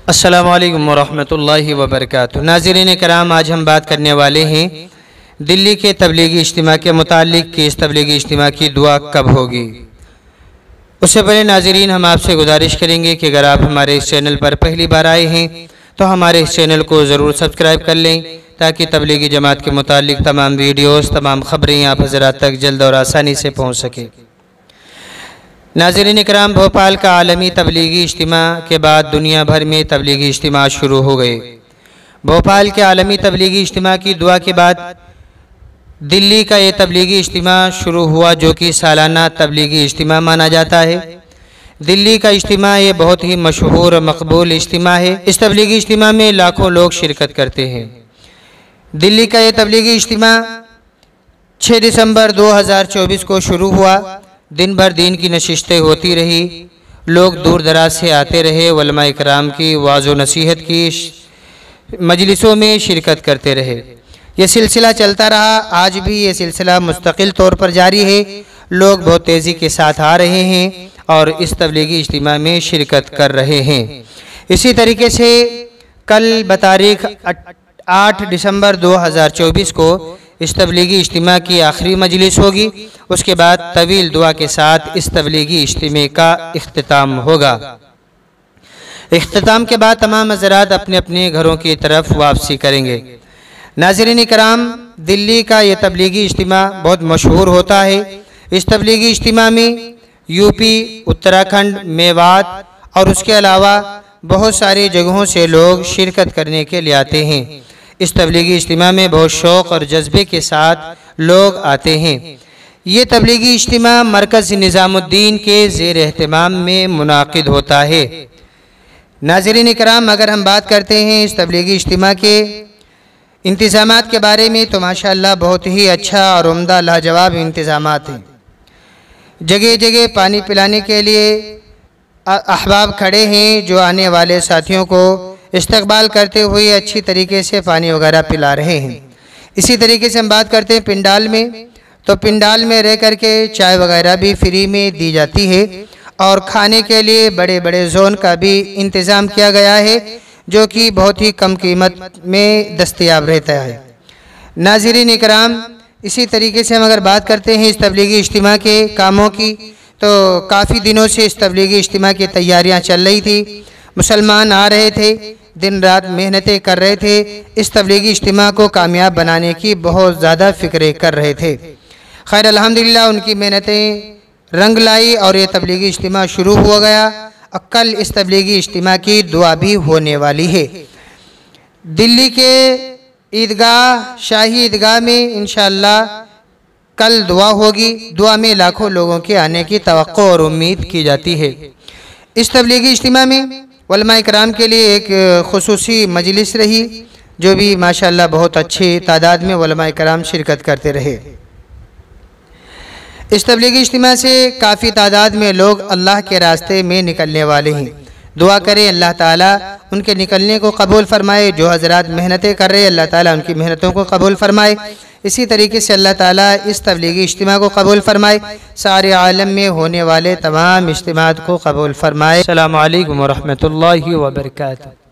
अस्सलामु अलैकुम वरहमतुल्लाहि वबरकातुहू। नाज़रीन कराम, आज हम बात करने वाले हैं दिल्ली के तबलीगी इज्तिमा के मुतालिक कि इस तबलीगी इज्तिमा की दुआ कब होगी। उससे पहले नाज़रीन हम आपसे गुजारिश करेंगे कि अगर आप हमारे इस चैनल पर पहली बार आए हैं तो हमारे इस चैनल को ज़रूर सब्सक्राइब कर लें ताकि तबलीगी जमात के मुतालिक तमाम वीडियोज़, तमाम ख़बरें आप हज़रात तक जल्द और आसानी से पहुँच सकें। नाज़रीन इकराम, भोपाल का आलमी तबलीगी इज्तिमा के बाद दुनिया भर में तबलीगी इज्तिमा शुरू हो गए। भोपाल के आलमी तबलीगी इज्तिमा की दुआ के बाद दिल्ली का ये तबलीगी इज्तिमा शुरू हुआ, जो कि सालाना तबलीगी इज्तिमा माना जाता है। दिल्ली का इज्तिमा ये बहुत ही मशहूर और मकबूल इज्तिमा है। इस तबलीगी इज्तिमा में लाखों लोग शिरकत करते हैं। दिल्ली का ये तबलीगी इज्तिमा 6 दिसंबर 2024 को शुरू हुआ। दिन भर दीन की नशिस्तें होती रही, लोग दूर दराज से आते रहे, उलमा इकराम की वाज़ो नसीहत की मजलिसों में शिरकत करते रहे। ये सिलसिला चलता रहा, आज भी ये सिलसिला मुस्तकिल तौर पर जारी है। लोग बहुत तेज़ी के साथ आ रहे हैं और इस तबलीगी इज्तिमा में शिरकत कर रहे हैं। इसी तरीके से कल बतारीख 8 दिसंबर 2024 को इस तबलीगी इज्तिमा की आखिरी मजलिस होगी। उसके बाद तवील दुआ के साथ इस तबलीगी इज्तिमा का इख्तिताम होगा। इख्तिताम के बाद तमाम हज़रात अपने अपने घरों की तरफ वापसी करेंगे। नाज़रीन कराम, दिल्ली का ये तबलीगी इज्तिमा बहुत मशहूर होता है। इस तबलीगी इज्तिमा में यूपी, उत्तराखंड, मेवात और उसके अलावा बहुत सारी जगहों से लोग शिरकत करने के लिए आते हैं। इस तबलीगी इज्तिमा में बहुत शौक़ और जज्बे के साथ लोग आते हैं। ये तबलीगी इज्तिमा मरकज़ निज़ामुद्दीन के ज़ेर एहतमाम में मुनाकिद होता है। नाज़रीन इकराम, अगर हम बात करते हैं इस तबलीगी इज्तिमा के इंतज़ामात के बारे में तो माशाअल्लाह बहुत ही अच्छा और उम्दा लाजवाब इंतज़ामात हैं। जगह जगह पानी पिलाने के लिए अहबाब खड़े हैं जो आने वाले साथियों को इस्तकबाल करते हुए अच्छी तरीके से पानी वगैरह पिला रहे हैं। इसी तरीके से हम बात करते हैं पिंडाल में, तो पिंडाल में रह कर के चाय वगैरह भी फ्री में दी जाती है और खाने के लिए बड़े बड़े जोन का भी इंतज़ाम किया गया है, जो कि बहुत ही कम कीमत में दस्तयाब रहता है। नाज़रीन इकराम, इसी तरीके से हम अगर बात करते हैं इस तबलीगी इज्तिमा के कामों की, तो काफ़ी दिनों से इस तबलीगी इज्तिमा की तैयारियां चल रही थी। मुसलमान आ रहे थे, दिन रात मेहनतें कर रहे थे, इस तबलीगी इज्तिमा को कामयाब बनाने की बहुत ज़्यादा फ़िक्रें कर रहे थे। खैर अल्हम्दुलिल्लाह उनकी मेहनतें रंग लाई और ये तबलीगी इज्तिमा शुरू हो गया। कल इस तबलीगी इज्तिमा की दुआ भी होने वाली है। दिल्ली के ईदगाह, शाही ईदगाह में इंशाअल्लाह कल दुआ होगी। दुआ में लाखों लोगों के आने की तवक्को और उम्मीद की जाती है। इस तबलीगी इज्तिमा में उलमा इकराम के लिए एक खुसूसी मजलिस रही, जो भी माशाअल्लाह बहुत अच्छी तादाद में उलमा इकराम शिरकत करते रहे। इस तबलीगी इज्तिमा से काफ़ी तादाद में लोग अल्लाह के रास्ते में निकलने वाले हैं। दुआ करें अल्लाह ताला उनके निकलने को कबूल फ़रमाए। जो हज़रात मेहनतें कर रहे हैं अल्लाह ताला उनकी मेहनतों को कबूल फ़रमाए। इसी तरीके से अल्लाह ताला इस तबलीगी इज्तिमा को कबूल फ़रमाए, सारे आलम में होने वाले तमाम इज्तिमात को कबूल फ़रमाए। अस्सलामु अलैकुम वरहमतुल्लाहि वबरकातुहू।